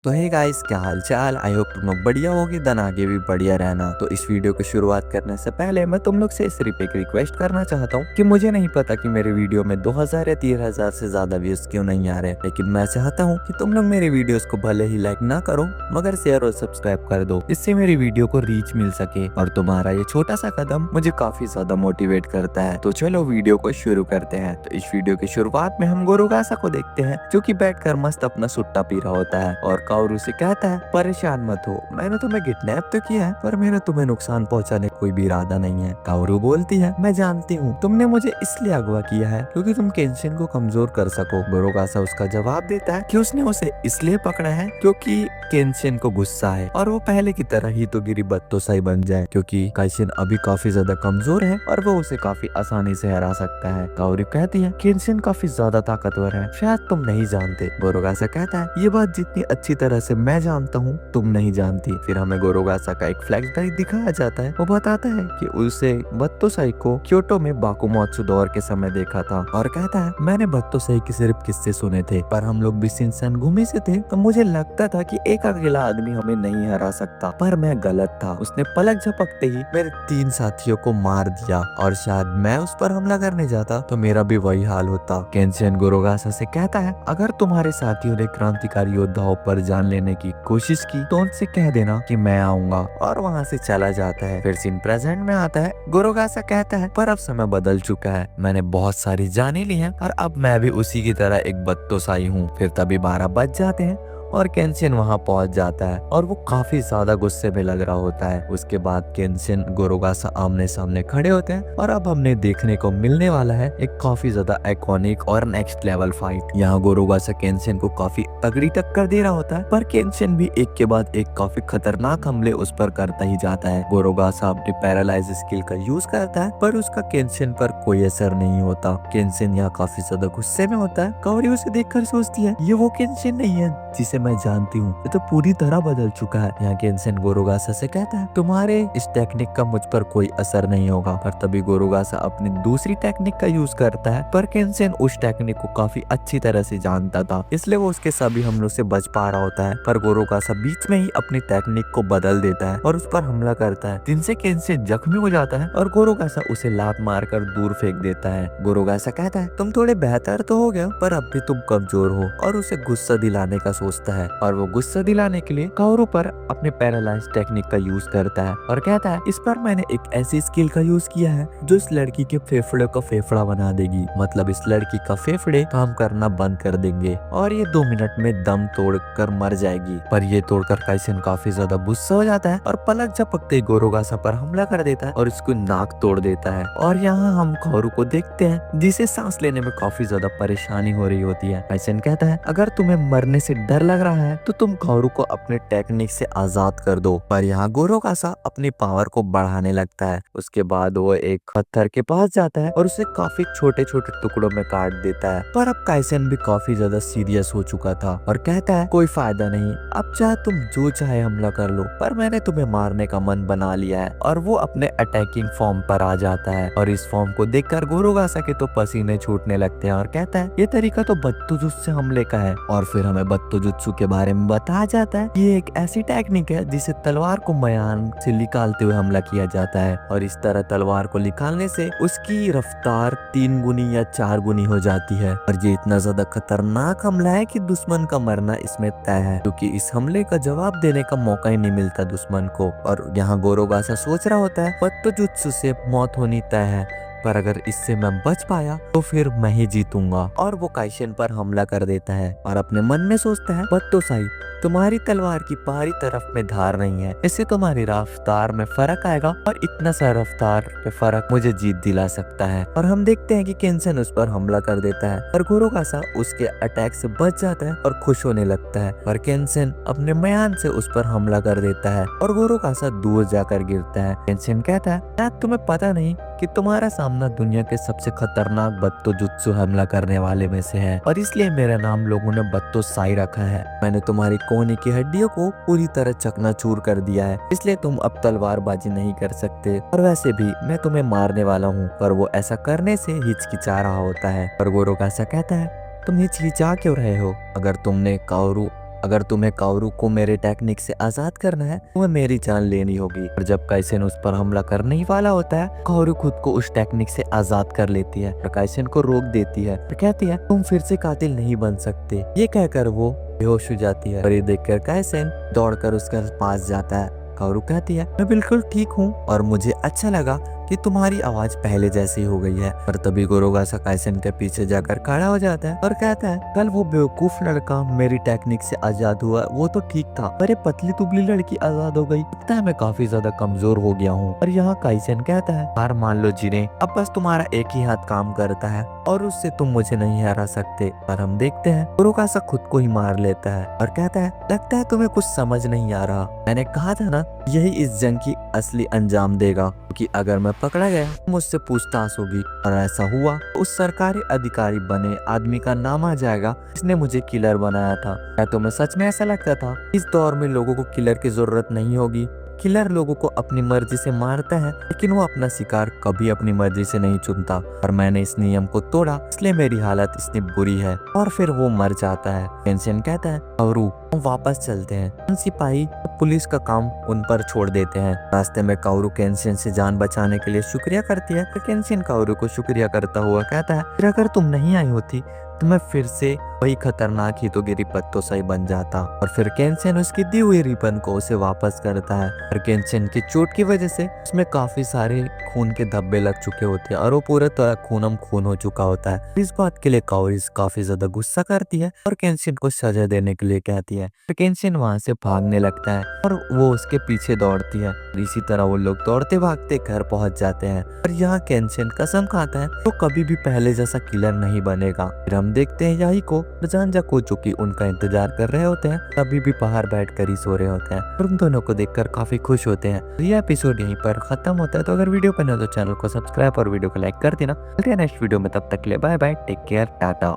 तो hey guys, क्या हाल चाल। आई होप तुम लोग बढ़िया होगे, देन आगे भी बढ़िया रहना। तो इस वीडियो की शुरुआत करने से पहले मैं तुम लोग से सिर्फ एक रिक्वेस्ट करना चाहता हूँ कि मुझे नहीं पता कि मेरे वीडियो में 2000 या 3000 से ज्यादा व्यूज क्यों नहीं आ रहे, लेकिन मैं चाहता हूँ कि तुम लोग मेरे वीडियोस को भले ही लाइक ना करो मगर शेयर और सब्सक्राइब कर दो, इससे मेरी वीडियो को रीच मिल सके। और तुम्हारा ये छोटा सा कदम मुझे काफी ज्यादा मोटिवेट करता है। तो चलो वीडियो को शुरू करते हैं। तो इस वीडियो की शुरुआत में हम गोरुगासा को देखते हैं, जो कि बैठकर मस्त अपना सुट्टा पी रहा होता है और काओरू से कहता है, परेशान मत हो, मैंने तुम्हें किडनैप तो किया है पर मेरा तुम्हें नुकसान पहुंचाने का कोई भी इरादा नहीं है। काओरू बोलती है, मैं जानती हूँ तुमने मुझे इसलिए अगवा किया है क्योंकि तुम केंशिन को कमजोर कर सको। गोरुगासा उसका जवाब देता है कि उसने उसे इसलिए पकड़ा है क्योंकि केंशिन को गुस्सा है और वो पहले की तरह ही तो गिरी बत्तोसाई बन जाए, क्योंकि केंशिन अभी काफी ज्यादा कमजोर है और वो उसे काफी आसानी से हरा सकता है। काओरू कहती है, केंशिन काफी ज्यादा ताकतवर है, शायद तुम नहीं जानते। गोरुगासा कहता है, ये बात जितनी अच्छी तरह से मैं जानता हूँ तुम नहीं जानती। फिर हमें गोरुगासा का एक फ्लैशबैक दिखाया जाता है। वो बताता है कि उसे बत्तोसाई को क्योटो में बाकुमोत्सु दौर के समय देखा था और कहता है, मैंने बत्तोसाई के सिर्फ किस्से सुने थे पर हम लोग भी शिनसेनगुमी से थे तो मुझे लगता था कि एक अकेला आदमी हमें नहीं हरा सकता, पर मैं गलत था। उसने पलक झपकते ही मेरे 3 साथियों को मार दिया और शायद मैं उस पर हमला करने जाता तो मेरा भी वही हाल होता। केंशिन गोरुगासा से कहता है, अगर तुम्हारे साथियों ने क्रांतिकारी योद्धाओं पर जान लेने की कोशिश की तो उनसे कह देना कि मैं आऊंगा, और वहाँ से चला जाता है। फिर सीन प्रेजेंट में आता है। गोरुगासा कहता है, पर अब समय बदल चुका है, मैंने बहुत सारी जाने ली हैं और अब मैं भी उसी की तरह एक बत्तोसाई हूँ। फिर तभी 12 बज जाते हैं और केंशिन वहां पहुंच जाता है और वो काफी ज्यादा गुस्से में लग रहा होता है। उसके बाद केंशिन गोरुगासा आमने सामने खड़े होते हैं और अब हमने देखने को मिलने वाला है एक काफी ज्यादा आइकॉनिक और नेक्स्ट लेवल फाइट। यहाँ गोरुगासा केंशिन को काफी तगड़ी टक्कर दे रहा होता है, पर केंशिन भी एक के बाद एक काफी खतरनाक हमले उस पर करता ही जाता है। गोरुगासा अपनी पैरालाइज स्किल का यूज करता है पर उसका केंशिन पर कोई असर नहीं होता। केंशिन यहाँ काफी ज्यादा गुस्से में होता है। काओरी उसे देखकर सोचती है, ये वो केंशिन नहीं है जिसे मैं जानती हूँ, ये तो पूरी तरह बदल चुका है। यहाँ केंशिन गोरुगासा से कहता है, तुम्हारे इस टेक्निक का मुझ पर कोई असर नहीं होगा। पर तभी गोरुगासा अपनी दूसरी टेक्निक का यूज करता है, पर केंशिन उस टेक्निक को काफी अच्छी तरह से जानता था, इसलिए वो उसके सभी हमलों से बच पा रहा होता है। पर गोरुगासा बीच में ही अपनी टेक्निक को बदल देता है और उस पर हमला करता है, जिनसे केंशिन जख्मी हो जाता है और गोरुगासा उसे लात मारकर दूर फेंक देता है। गोरुगासा कहता है, तुम थोड़े बेहतर तो हो गए पर अब भी तुम कमजोर हो, और उसे गुस्सा दिलाने का सोचता है और वो गुस्सा दिलाने के लिए काओरू पर अपने पैरालाइज टेक्निक का यूज करता है और कहता है, इस पर मैंने एक ऐसी स्किल का यूज किया है जो इस लड़की के फेफड़े का फेफड़ा बना देगी, मतलब इस लड़की का फेफड़े काम करना बंद कर देंगे और ये 2 मिनट में दम तोड़कर मर जाएगी। पर ये तोड़कर केंशिन काफी ज्यादा गुस्सा हो जाता है और पलक झपकते ही गोरुगासा पर हमला कर देता है और इसको नाक तोड़ देता है। और यहाँ हम काओरू को देखते हैं जिसे सांस लेने में काफी ज्यादा परेशानी हो रही होती है। केंशिन कहता है, अगर तुम्हें मरने से डर लग रहा है तो तुम काओरू को अपने टेक्निक से आजाद कर दो। पर यहाँ गोरुगासा अपनी पावर को बढ़ाने लगता है। उसके बाद वो एक पत्थर के पास जाता है और उसे काफी छोटे छोटे टुकड़ों में काट देता है। पर अब केंशिन भी काफी ज्यादा सीरियस हो चुका था और कहता है, कोई फायदा नहीं, अब चाहे तुम जो चाहे हमला कर लो, पर मैंने तुम्हें मारने का मन बना लिया है। और वो अपने अटैकिंग फॉर्म पर आ जाता है और इस फॉर्म को देखकर गोरुगासा के तो पसीने छूटने लगते हैं और कहता है, ये तरीका तो बत्तोजुत्सु से हमले का है। और फिर हमें बत्तोजुत्सु के बारे में बताया जाता है, ये एक ऐसी टेक्निक है जिसे तलवार को म्यान से निकालते हुए हमला किया जाता है और इस तरह तलवार को निकालने से उसकी रफ्तार 3 गुनी या 4 गुनी हो जाती है। और ये इतना ज्यादा खतरनाक हमला है कि दुश्मन का मरना इसमें तय है, क्योंकि इस हमले का जवाब देने का मौका ही नहीं मिलता दुश्मन को। और यहाँ गोरुगासा सोच रहा होता है, बत्तोजुत्सु से मौत होनी तय है, पर अगर इससे मैं बच पाया तो फिर मैं ही जीतूंगा। और वो केंशिन पर हमला कर देता है और अपने मन में सोचता है, बत्तोसाई, तुम्हारी तलवार की बाहरी तरफ में धार नहीं है, इससे तुम्हारी रफ्तार में फर्क आएगा और इतना सा रफ्तार पे फर्क मुझे जीत दिला सकता है। और हम देखते हैं कि केंशिन उस पर हमला कर देता है और गोरुगासा उसके अटैक से बच जाता है और खुश होने लगता है। और केंशिन अपने म्यान से उस पर हमला कर देता है और गोरुगासा दूर जाकर गिरता है। केंशिन कहता है, शायद तुम्हें पता नहीं कि तुम्हारा सामना दुनिया के सबसे खतरनाक बत्तोजुत्सु हमला करने वाले में से है, और इसलिए मेरा नाम लोगों ने बत्तोसाई रखा है। मैंने तुम्हारी कोहनी की हड्डियों को पूरी तरह चकनाचूर कर दिया है, इसलिए तुम अब तलवारबाजी नहीं कर सकते, और वैसे भी मैं तुम्हें मारने वाला हूँ। पर वो ऐसा करने से हिचकिचा रहा होता है। पर गोरुगासा कहता है, तुम हिचकिचा क्यों रहे हो? अगर तुमने काओरू अगर तुम्हें काओरू को मेरे टेक्निक से आजाद करना है तो तुम्हें मेरी जान लेनी होगी। और जब काइसेन उस पर हमला करने ही वाला होता है, काओरू खुद को उस टेक्निक से आजाद कर लेती है और काइसेन को रोक देती है और कहती है तुम फिर से कातिल नहीं बन सकते। ये कहकर वो बेहोश हो जाती है और ये देखकर काइसेन दौड़कर उसके पास जाता है। काओरू कहती है मैं बिल्कुल ठीक हूँ और मुझे अच्छा लगा कि तुम्हारी आवाज पहले जैसी हो गई है। पर तभी गोरोगासा काइसेन के पीछे जाकर खड़ा हो जाता है और कहता है कल वो बेवकूफ लड़का मेरी टेक्निक से आजाद हुआ, वो तो ठीक था, पर ये पतली दुबली लड़की आजाद हो गई। लगता है मैं काफी ज्यादा कमजोर हो गया हूँ। और यहाँ काइसेन कहता है हार मान लो जिने, अब बस तुम्हारा एक ही हाथ काम करता है और उससे तुम मुझे नहीं हरा सकते। पर हम देखते हैं गोरोगासा खुद को ही मार लेता है और कहता है लगता है तुम्हें कुछ समझ नहीं आ रहा। मैंने कहा था ना यही इस जंग की असली अंजाम देगा, क्योंकि अगर मैं पकड़ा गया मुझसे पूछताछ होगी और ऐसा हुआ तो उस सरकारी अधिकारी बने आदमी का नाम आ जाएगा जिसने मुझे किलर बनाया था। क्या तुम्हें सच में ऐसा लगता था इस दौर में लोगों को किलर की जरूरत नहीं होगी? किलर लोगों को अपनी मर्जी से मारता है लेकिन वो अपना शिकार कभी अपनी मर्जी से नहीं चुनता। और मैंने इस नियम को तोड़ा इसलिए मेरी हालत इतनी बुरी है। और फिर वो मर जाता है। केंशिन कहता है काओरू हम वापस चलते हैं। सिपाही पुलिस का काम उन पर छोड़ देते हैं। रास्ते में काओरू केंशिन से जान बचाने के लिए शुक्रिया करती है। तो केंशिन काओरू को शुक्रिया करता हुआ कहता है फिर अगर तुम नहीं आई होती तो मैं फिर से वही खतरनाक हितोगिरी पत्तो सही बन जाता। और फिर केंशिन उसकी दी हुई रिबन को उसे वापस करता है। और केंशिन की चोट की वजह से उसमें काफी सारे खून के धब्बे लग चुके होते हैं और वो पूरा तरह खूनम खून हो चुका होता है। इस बात के लिए काओरू काफी ज्यादा गुस्सा करती है और केंशिन को सजा देने के लिए कहती है। तो केंशिन वहां से भागने लगता है और वो उसके पीछे दौड़ती है। इसी तरह वो लोग दौड़ते भागते घर पहुंच जाते हैं। और यहाँ केंशिन कसम खाता है तो कभी भी पहले जैसा किलर नहीं बनेगा। फिर हम देखते हैं याही को और जानजा को जो कि उनका इंतजार कर रहे होते हैं, तभी भी बाहर बैठकर ही सो रहे होते हैं और उन दोनों को देखकर काफी खुश होते हैं। तो ये एपिसोड यहीं पर खत्म होता है। तो अगर वीडियो पसंद हो तो चैनल को सब्सक्राइब और वीडियो को लाइक कर देना। मिलते हैं नेक्स्ट वीडियो में, तब तक के लिए bye bye, take care, Tata.